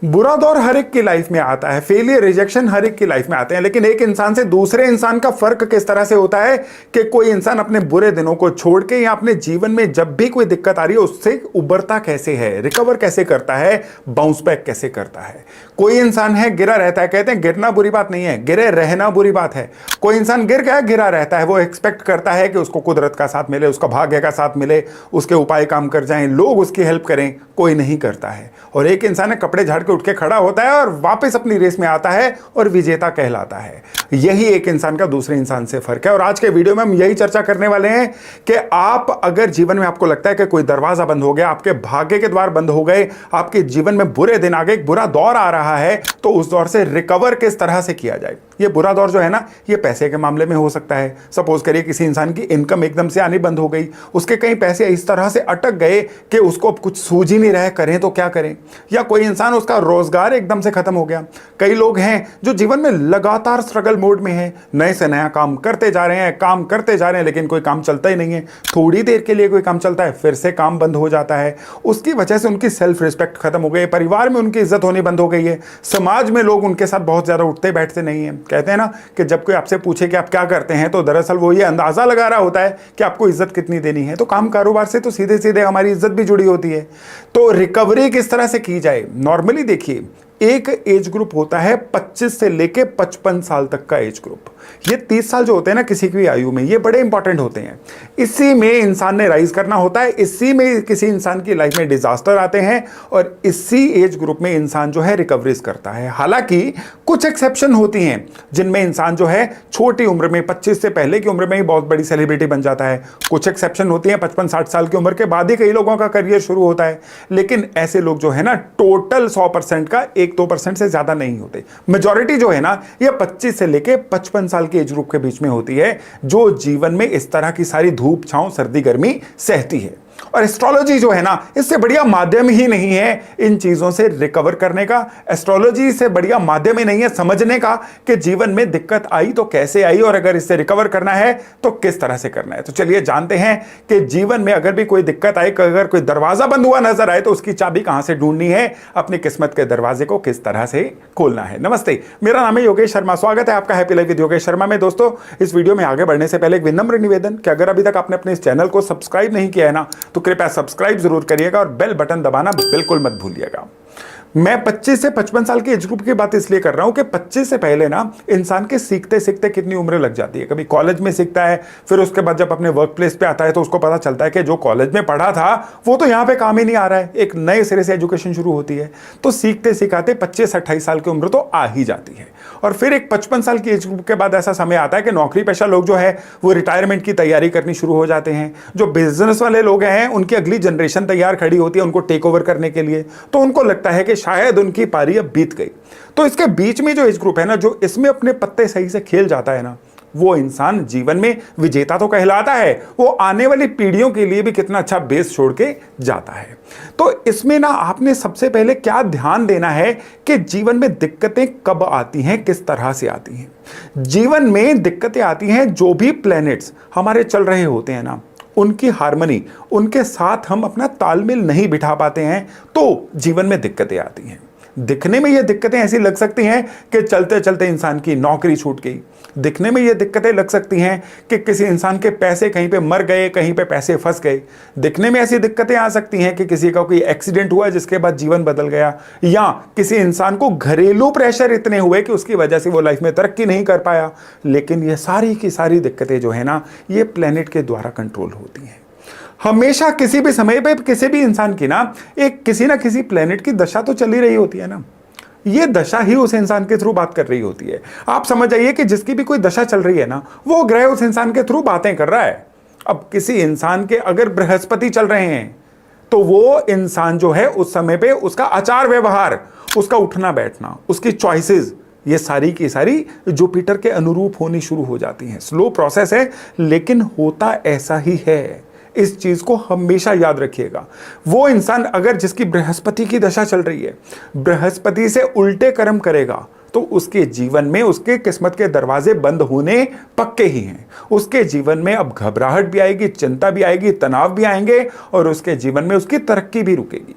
बुरा दौर हर एक की लाइफ में आता है, फेलियर रिजेक्शन हर एक की लाइफ में आते हैं, लेकिन एक इंसान से दूसरे इंसान का फर्क किस तरह से होता है कि कोई इंसान अपने बुरे दिनों को छोड़ के या अपने जीवन में जब भी कोई दिक्कत आ रही है उससे उबरता कैसे है, रिकवर कैसे करता है, बाउंस बैक कैसे करता है। कोई इंसान है गिरा रहता है, कहते हैं गिरना बुरी बात नहीं है, गिरे रहना बुरी बात है। कोई इंसान गिर गया गिरा रहता है, वो एक्सपेक्ट करता है कि उसको कुदरत का साथ मिले, उसका भाग्य का साथ मिले, उसके उपाय काम कर जाएं, लोग उसकी हेल्प करें, कोई नहीं करता है। और एक इंसान है कपड़े झाड़ के उठ के खड़ा होता है और वापस अपनी रेस में आता है और विजेता कहलाता है। यही एक इंसान का दूसरे इंसान से फर्क है। और आज के वीडियो में हम यही चर्चा करने वाले हैं कि आप अगर जीवन में आपको लगता है कि कोई दरवाजा बंद हो गया, आपके भाग्य के द्वार बंद हो गए, आपके जीवन में बुरे दिन आ गए, एक बुरा दौर आ रहा है, तो उस दौर से रिकवर किस तरह से किया जाए। ये बुरा दौर जो है ना, ये पैसे के मामले में हो सकता है। सपोज करिए किसी इंसान की इनकम एकदम से आनी बंद हो गई, उसके कई पैसे इस तरह से अटक गए कि उसको अब कुछ सूझ ही नहीं रहे, करें तो क्या करें। या कोई इंसान, उसका रोजगार एकदम से खत्म हो गया। कई लोग हैं जो जीवन में लगातार स्ट्रगल मोड में हैं, नए से नया काम करते जा रहे हैं, काम करते जा रहे हैं, लेकिन कोई काम चलता ही नहीं है। थोड़ी देर के लिए कोई काम चलता है, फिर से काम बंद हो जाता है। उसकी वजह से उनकी सेल्फ रिस्पेक्ट खत्म हो गई, परिवार में उनकी इज्जत होनी बंद हो गई है, समाज में लोग उनके साथ बहुत ज्यादा उठते बैठते नहीं है। कहते हैं ना कि जब कोई आपसे पूछे कि आप क्या करते हैं, तो दरअसल वो ये अंदाजा लगा रहा होता है कि आपको इज्जत कितनी देनी है। तो काम कारोबार से तो सीधे सीधे हमारी इज्जत भी जुड़ी होती है। तो रिकवरी किस तरह से की जाए? नॉर्मली देखिए, एक एज ग्रुप होता है 25 से लेके 55 साल तक का एज ग्रुप। ये 30 साल जो होते हैं ना किसी की भी आयु में, ये बड़े इंपॉर्टेंट होते हैं। इसी में इंसान ने राइज करना होता है, इसी में किसी इंसान की लाइफ में डिजास्टर आते हैं और इसी एज ग्रुप में इंसान जो है रिकवरीज करता है। हालांकि कुछ एक्सेप्शन होती हैं जिनमें इंसान जो है छोटी उम्र में, 25 से पहले की उम्र में ही बहुत बड़ी सेलिब्रिटी बन जाता है। कुछ एक्सेप्शन होती हैं 55-60 साल की उम्र के बाद ही कई लोगों का करियर शुरू होता है। लेकिन ऐसे लोग जो है ना, टोटल 100% का 1-2% से ज्यादा नहीं होते। मेजॉरिटी जो है ना, ये 25 से लेके 55 साल के एज ग्रुप के बीच में होती है, जो जीवन में इस तरह की सारी धूप छांव सर्दी गर्मी सहती है। और एस्ट्रोलॉजी जो है ना, इससे बढ़िया माध्यम ही नहीं है इन चीजों से रिकवर करने का। एस्ट्रोलॉजी से बढ़िया माध्यम ही नहीं है समझने का कि जीवन में दिक्कत आई तो कैसे आई और अगर इससे रिकवर करना है तो किस तरह से करना है। तो चलिए जानते हैं कि जीवन में अगर भी कोई दिक्कत आए, अगर कोई दरवाजा बंद हुआ नजर आए, तो उसकी चाबी कहां से ढूंढनी है, अपनी किस्मत के दरवाजे को किस तरह से खोलना है। नमस्ते, मेरा नाम है योगेश शर्मा, स्वागत है आपका happy life with Yogesh Sharma में। दोस्तों, इस वीडियो में आगे बढ़ने से पहले एक विनम्र निवेदन कि अगर अभी तक आपने अपने इस चैनल को सब्सक्राइब नहीं किया है ना, तो कृपया सब्सक्राइब जरूर करिएगा और बेल बटन दबाना बिल्कुल मत भूलिएगा। मैं 25 से 55 साल की एज ग्रुप की बात इसलिए कर रहा हूं कि 25 से पहले ना इंसान के सीखते सीखते कितनी उम्र लग जाती है। कभी कॉलेज में सीखता है, फिर उसके बाद जब अपने वर्क प्लेस पे आता है तो उसको पता चलता है कि जो कॉलेज में पढ़ा था वो तो यहाँ पे काम ही नहीं आ रहा है। एक नए सिरे से एजुकेशन शुरू होती है। तो सीखते सिखाते 25-28 साल की उम्र तो आ ही जाती है। और फिर एक 55 साल की एज ग्रुप के बाद ऐसा समय आता है कि नौकरी पेशा लोग जो है वो रिटायरमेंट की तैयारी करनी शुरू हो जाते हैं। जो बिजनेस वाले लोग हैं, उनकी अगली जनरेशन तैयार खड़ी होती है उनको टेक ओवर करने के लिए। तो उनको लगता है कि शायद उनकी पारी अब बीत गई। तो इसके बीच में जो एज ग्रुप है ना, जो इसमें अपने पत्ते सही से खेल जाता है ना, वो इंसान जीवन में विजेता तो कहलाता है, वो आने वाली पीढ़ियों के लिए भी कितना अच्छा बेस छोड़ के जाता है। तो इसमें ना आपने सबसे पहले क्या ध्यान देना है कि जीवन में दिक्कतें कब आती हैं, किस तरह से आती हैं। जीवन में दिक्कतें आती हैं जो भी प्लैनेट्स हमारे चल रहे होते हैं ना, उनकी हार्मनी, उनके साथ हम अपना तालमेल नहीं बिठा पाते हैं, तो जीवन में दिक्कतें आती हैं। दिखने में ये दिक्कतें ऐसी लग सकती हैं कि चलते चलते इंसान की नौकरी छूट गई। दिखने में ये दिक्कतें लग सकती हैं कि किसी इंसान के पैसे कहीं पे मर गए, कहीं पे पैसे फंस गए। दिखने में ऐसी दिक्कतें आ सकती हैं कि किसी का कोई एक्सीडेंट हुआ जिसके बाद जीवन बदल गया, या किसी इंसान को घरेलू प्रेशर इतने हुए कि उसकी वजह से वो लाइफ में तरक्की नहीं कर पाया। लेकिन ये सारी की सारी दिक्कतें जो है ना, ये प्लेनेट के द्वारा कंट्रोल होती हैं। हमेशा किसी भी समय पे किसी भी इंसान की ना एक किसी ना किसी प्लेनेट की दशा तो चली रही होती है ना। ये दशा ही उस इंसान के थ्रू बात कर रही होती है। आप समझ जाइए कि जिसकी भी कोई दशा चल रही है ना, वो ग्रह उस इंसान के थ्रू बातें कर रहा है। अब किसी इंसान के अगर बृहस्पति चल रहे हैं, तो वो इंसान जो है उस समय पे उसका आचार व्यवहार, उसका उठना बैठना, उसकी चॉइसेस, ये सारी की सारी जुपिटर के अनुरूप होनी शुरू हो जाती हैं। स्लो प्रोसेस है, लेकिन होता ऐसा ही है। इस चीज को हमेशा याद रखिएगा। वो इंसान अगर जिसकी बृहस्पति की दशा चल रही है, बृहस्पति से उल्टे कर्म करेगा, तो उसके जीवन में उसके किस्मत के दरवाजे बंद होने पक्के ही हैं। उसके जीवन में अब घबराहट भी आएगी, चिंता भी आएगी, तनाव भी आएंगे और उसके जीवन में उसकी तरक्की भी रुकेगी।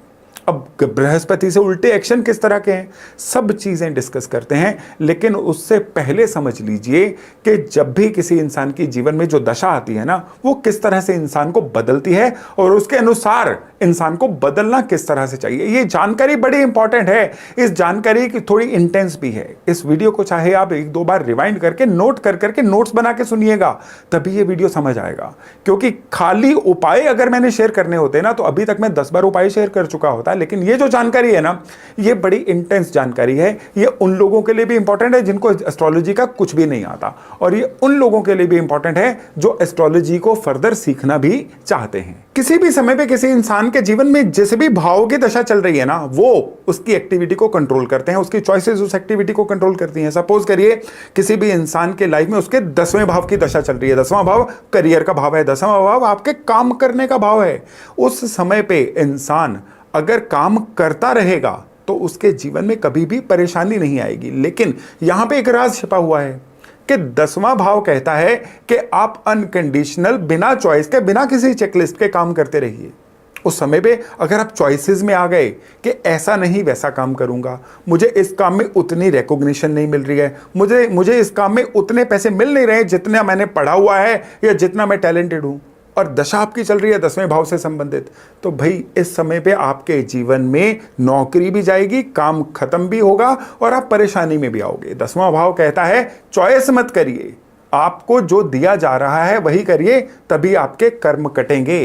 अब बृहस्पति से उल्टे एक्शन किस तरह के हैं, सब चीजें डिस्कस करते हैं। लेकिन उससे पहले समझ लीजिए कि जब भी किसी इंसान की जीवन में जो दशा आती है ना, वो किस तरह से इंसान को बदलती है और उसके अनुसार इंसान को बदलना किस तरह से चाहिए। ये जानकारी बड़ी इंपॉर्टेंट है। इस जानकारी की थोड़ी इंटेंस भी है। इस वीडियो को चाहे आप एक दो बार रिवाइंड करके नोट कर करके नोट्स बना के सुनिएगा, तभी ये वीडियो समझ आएगा। क्योंकि खाली उपाय अगर मैंने शेयर करने होते ना, तो अभी तक मैं 10 बार उपाय शेयर कर चुका होता। लेकिन ये जो जानकारी है ना, ये बड़ी इंटेंस जानकारी है। ये उन लोगों के लिए भी इंपॉर्टेंट है जिनको एस्ट्रोलॉजी का कुछ भी नहीं आता, और ये उन लोगों के लिए भी इंपॉर्टेंट है जो एस्ट्रोलॉजी को फर्दर सीखना भी चाहते हैं। किसी भी समय पे किसी इंसान के जीवन में जिस भी भाव की दशा चल रही है ना, वो उसकी एक्टिविटी को कंट्रोल करते हैं, उसकी चॉइसेस उस एक्टिविटी को कंट्रोल करती हैं। सपोज करिए किसी भी इंसान के लाइफ में उसके 10वें भाव की दशा चल रही है। 10वां भाव करियर का भाव है, 10वां भाव आपके काम करने का भाव है। उस समय पे इंसान अगर काम करता रहेगा तो उसके जीवन में कभी भी परेशानी नहीं आएगी। लेकिन यहां पे एक राज छिपा हुआ है कि 10वां भाव कहता है कि आप अनकंडीशनल, बिना चॉइस के, बिना किसी चेकलिस्ट के काम करते रहिए। उस समय पे अगर आप चॉइसेस में आ गए कि ऐसा नहीं वैसा काम करूंगा, मुझे इस काम में उतनी रिकॉग्निशन नहीं मिल रही है, मुझे इस काम में उतने पैसे मिल नहीं रहे जितना मैंने पढ़ा हुआ है या जितना मैं टैलेंटेड हूं, और दशा आपकी चल रही है 10वें भाव से संबंधित, तो भाई इस समय पे आपके जीवन में नौकरी भी जाएगी, काम खत्म भी होगा और आप परेशानी में भी आओगे। 10वां भाव कहता है चॉइस मत करिए, आपको जो दिया जा रहा है वही करिए, तभी आपके कर्म कटेंगे।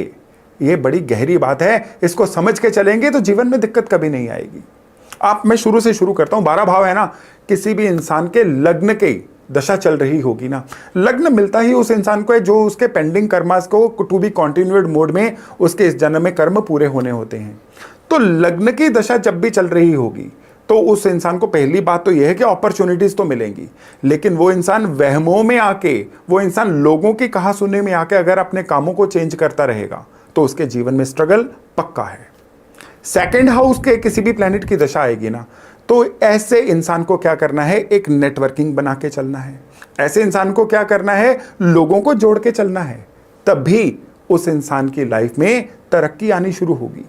ये बड़ी गहरी बात है, इसको समझ के चलेंगे तो जीवन में दिक्कत कभी नहीं आएगी। मैं शुरू से शुरू करता हूं। 12 भाव है ना, किसी भी इंसान के लग्न के दशा चल रही होगी ना, लग्न मिलता ही उस इंसान को है जो उसके पेंडिंग कर्मास को टू बी कॉन्टिन्यूड मोड में उसके इस जन्म में कर्म पूरे होने होते हैं। तो लग्न की दशा जब भी चल रही होगी तो उस इंसान को पहली बात तो यह है कि अपॉर्चुनिटीज तो मिलेंगी, लेकिन वो इंसान वहमों में आके, वो इंसान लोगों की कहा सुनने में आके अगर अपने कामों को चेंज करता रहेगा तो उसके जीवन में स्ट्रगल पक्का है। सेकंड हाउस के किसी भी प्लैनेट की दशा आएगी ना, तो ऐसे इंसान को क्या करना है, एक नेटवर्किंग बना के चलना है। ऐसे इंसान को क्या करना है, लोगों को जोड़ के चलना है, तभी उस इंसान की लाइफ में तरक्की आनी शुरू होगी।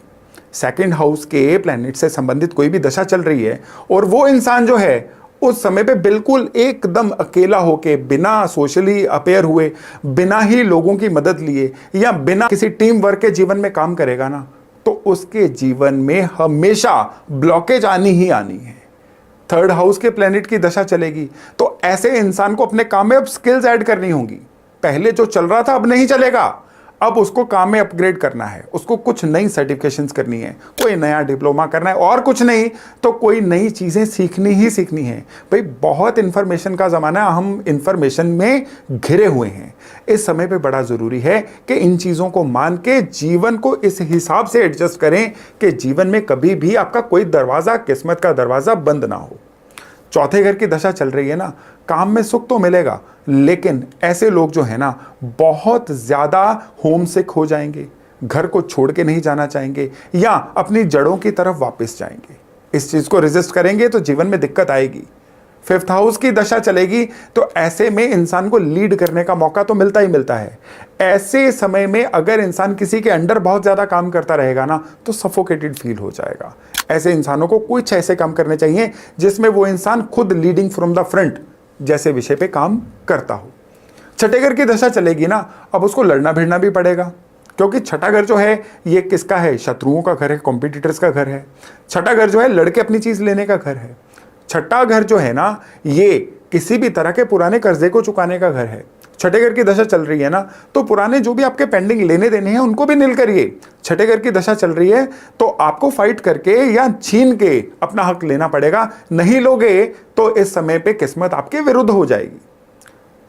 सेकंड हाउस के प्लैनेट से संबंधित कोई भी दशा चल रही है और वो इंसान जो है उस समय पे बिल्कुल एकदम अकेला होके, बिना सोशली अपेयर हुए, बिना ही लोगों की मदद लिए या बिना किसी टीम वर्क के जीवन में काम करेगा ना, तो उसके जीवन में हमेशा ब्लॉकेज आनी ही आनी है। थर्ड हाउस के प्लैनेट की दशा चलेगी तो ऐसे इंसान को अपने काम में अब स्किल्स ऐड करनी होंगी। पहले जो चल रहा था अब नहीं चलेगा, अब उसको काम में अपग्रेड करना है, उसको कुछ नई सर्टिफिकेशंस करनी है, कोई नया डिप्लोमा करना है, और कुछ नहीं तो कोई नई चीजें सीखनी ही सीखनी है। भाई बहुत इंफॉर्मेशन का जमाना है, हम इंफॉर्मेशन में घिरे हुए हैं। इस समय पे बड़ा जरूरी है कि इन चीजों को मान के जीवन को इस हिसाब से एडजस्ट करें कि जीवन में कभी भी आपका कोई दरवाजा, किस्मत का दरवाजा बंद ना हो। चौथे घर की दशा चल रही है ना, काम में सुख तो मिलेगा, लेकिन ऐसे लोग जो है ना बहुत ज्यादा होम सिक हो जाएंगे, घर को छोड़ के नहीं जाना चाहेंगे या अपनी जड़ों की तरफ वापस जाएंगे। इस चीज को रेजिस्ट करेंगे तो जीवन में दिक्कत आएगी। फिफ्थ हाउस की दशा चलेगी तो ऐसे में इंसान को लीड करने का मौका तो मिलता ही मिलता है। ऐसे समय में अगर इंसान किसी के अंडर बहुत ज्यादा काम करता रहेगा ना, तो सफोकेटेड फील हो जाएगा। ऐसे इंसानों को कुछ ऐसे काम करने चाहिए जिसमें वो इंसान खुद लीडिंग फ्रॉम द फ्रंट जैसे विषय पे काम करता हो। छठे घर की दशा चलेगी ना, अब उसको लड़ना भिड़ना भी पड़ेगा, क्योंकि छठा घर जो है ये किसका है, शत्रुओं का घर है, कॉम्पिटिटर्स का घर है। छठा घर जो है लड़के अपनी चीज लेने का घर है। छठा घर जो है ना, ये किसी भी तरह के पुराने कर्जे को चुकाने का घर है। छठे घर की दशा चल रही है ना, तो पुराने जो भी आपके पेंडिंग लेने देने हैं उनको भी नील करिए। छठे घर की दशा चल रही है तो आपको फाइट करके या छीन के अपना हक लेना पड़ेगा, नहीं लोगे तो इस समय पे किस्मत आपके विरुद्ध हो जाएगी।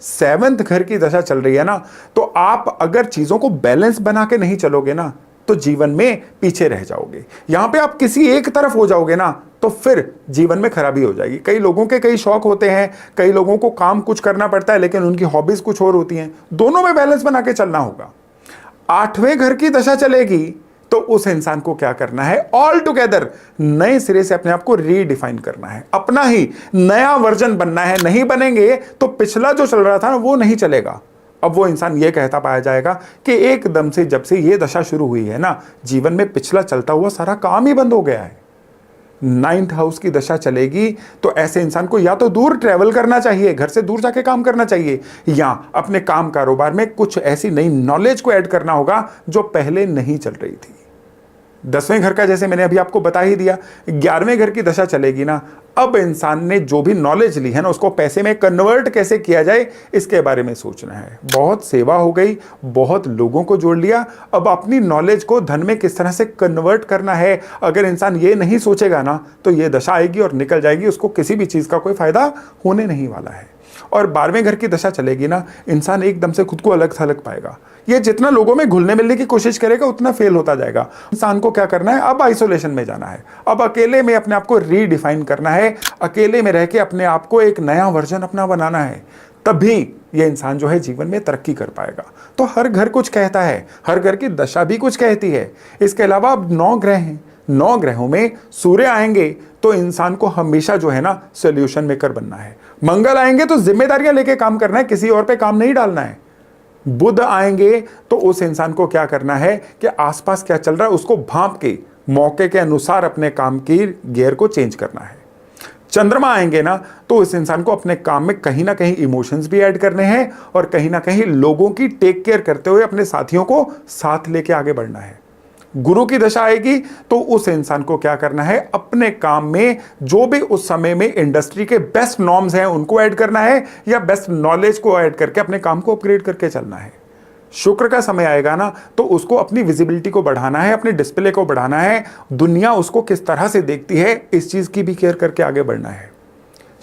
सेवंथ घर की दशा चल रही है ना, तो आप अगर चीजों को बैलेंस बना के नहीं चलोगे ना, तो जीवन में पीछे रह जाओगे। यहां पे आप किसी एक तरफ हो जाओगे ना, तो फिर जीवन में खराबी हो जाएगी। कई लोगों के कई शौक होते हैं, कई लोगों को काम कुछ करना पड़ता है, लेकिन उनकी हॉबीज कुछ और होती हैं। दोनों में बैलेंस बना के चलना होगा। आठवें घर की दशा चलेगी तो उस इंसान को क्या करना है, ऑल टुगेदर नए सिरे से अपने आप को रीडिफाइन करना है, अपना ही नया वर्जन बनना है। नहीं बनेंगे तो पिछला जो चल रहा था वो नहीं चलेगा। अब वो इंसान ये कहता पाया जाएगा कि एकदम से जब से ये दशा शुरू हुई है ना, जीवन में पिछला चलता हुआ सारा काम ही बंद हो गया है। 9th हाउस की दशा चलेगी तो ऐसे इंसान को या तो दूर ट्रैवल करना चाहिए, घर से दूर जाके काम करना चाहिए, या अपने काम कारोबार में कुछ ऐसी नई नॉलेज को ऐड करना होगा जो पहले नहीं चल रही थी। 10वें घर का जैसे मैंने अभी आपको बता ही दिया, 11वें घर की दशा चलेगी ना, अब इंसान ने जो भी नॉलेज ली है ना उसको पैसे में कन्वर्ट कैसे किया जाए इसके बारे में सोचना है। बहुत सेवा हो गई, बहुत लोगों को जोड़ लिया, अब अपनी नॉलेज को धन में किस तरह से कन्वर्ट करना है। अगर इंसान ये नहीं सोचेगा ना तो ये दशा आएगी और निकल जाएगी, उसको किसी भी चीज का कोई फायदा होने नहीं वाला है। और 12वें घर की दशा चलेगी ना, इंसान एकदम से खुद को अलग थलग पाएगा। ये जितना लोगों में घुलने मिलने की कोशिश करेगा उतना फेल होता जाएगा। इंसान को क्या करना है, अब आइसोलेशन में जाना है, अब अकेले में अपने आप को रीडिफाइन करना है, अकेले में रह के अपने आप को एक नया वर्जन अपना बनाना है। तभी ये इंसान जो है जीवन में तरक्की कर पाएगा। तो हर घर कुछ कहता है, हर घर की दशा भी कुछ कहती है। इसके अलावा अब 9 ग्रह हैं, 9 ग्रहों में सूर्य आएंगे तो इंसान को हमेशा जो है ना सोल्यूशन मेकर बनना है। मंगल आएंगे तो जिम्मेदारियां लेके काम करना है, किसी और पे काम नहीं डालना है। बुध आएंगे तो उस इंसान को क्या करना है कि आसपास क्या चल रहा है उसको भांप के मौके के अनुसार अपने काम की गियर को चेंज करना है। चंद्रमा आएंगे ना तो उस इंसान को अपने काम में कहीं ना कहीं इमोशंस भी ऐड करने हैं और कहीं ना कहीं लोगों की टेक केयर करते हुए अपने साथियों को साथ लेके आगे बढ़ना है। गुरु की दशा आएगी तो उस इंसान को क्या करना है, अपने काम में जो भी उस समय में इंडस्ट्री के बेस्ट नॉर्म्स हैं उनको ऐड करना है, या बेस्ट नॉलेज को ऐड करके अपने काम को अपग्रेड करके चलना है। शुक्र का समय आएगा ना तो उसको अपनी विजिबिलिटी को बढ़ाना है, अपने डिस्प्ले को बढ़ाना है, दुनिया उसको किस तरह से देखती है इस चीज की भी केयर करके आगे बढ़ना है।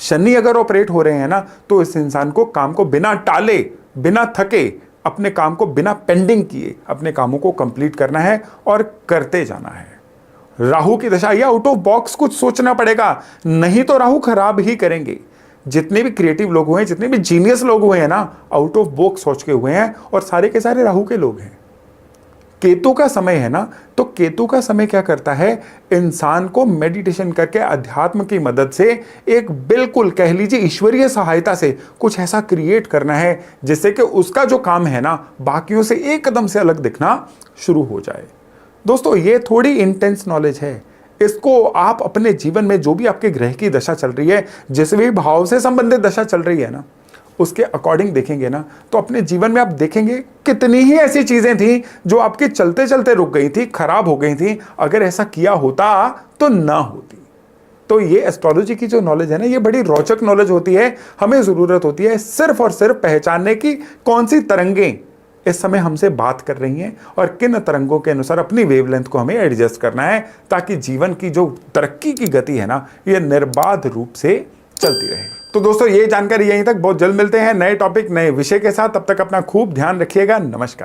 शनि अगर ऑपरेट हो रहे हैं ना तो इस इंसान को काम को बिना टाले, बिना थके, अपने काम को बिना पेंडिंग किए अपने कामों को कंप्लीट करना है और करते जाना है। राहु की दशा, या आउट ऑफ बॉक्स कुछ सोचना पड़ेगा, नहीं तो राहु खराब ही करेंगे। जितने भी क्रिएटिव लोग हुए हैं, जितने भी जीनियस लोग हुए हैं ना, आउट ऑफ बॉक्स सोच के हुए हैं और सारे के सारे राहु के लोग हैं। केतु का समय है ना तो केतु का समय क्या करता है, इंसान को मेडिटेशन करके अध्यात्म की मदद से एक बिल्कुल कह लीजिए ईश्वरीय सहायता से कुछ ऐसा क्रिएट करना है जिससे कि उसका जो काम है ना बाकियों से एकदम से अलग दिखना शुरू हो जाए। दोस्तों ये थोड़ी इंटेंस नॉलेज है, इसको आप अपने जीवन में जो भी आपके ग्रह की दशा चल रही है, जिस भी भाव से संबंधित दशा चल रही है ना, उसके अकॉर्डिंग देखेंगे ना तो अपने जीवन में आप देखेंगे कितनी ही ऐसी चीजें थी जो आपके चलते चलते रुक गई थी, खराब हो गई थी। अगर ऐसा किया होता तो ना होती। तो ये एस्ट्रोलॉजी की जो नॉलेज है ना, ये बड़ी रोचक नॉलेज होती है। हमें जरूरत होती है सिर्फ और सिर्फ पहचानने की कौन सी तरंगें इस समय हमसे बात कर रही हैं और किन तरंगों के अनुसार अपनी वेवलेंथ को हमें एडजस्ट करना है, ताकि जीवन की जो तरक्की की गति है ना ये निर्बाध रूप से चलती रहे। तो दोस्तों ये जानकारी यहीं तक, बहुत जल्द मिलते हैं नए टॉपिक नए विषय के साथ। तब तक अपना खूब ध्यान रखिएगा। नमस्कार।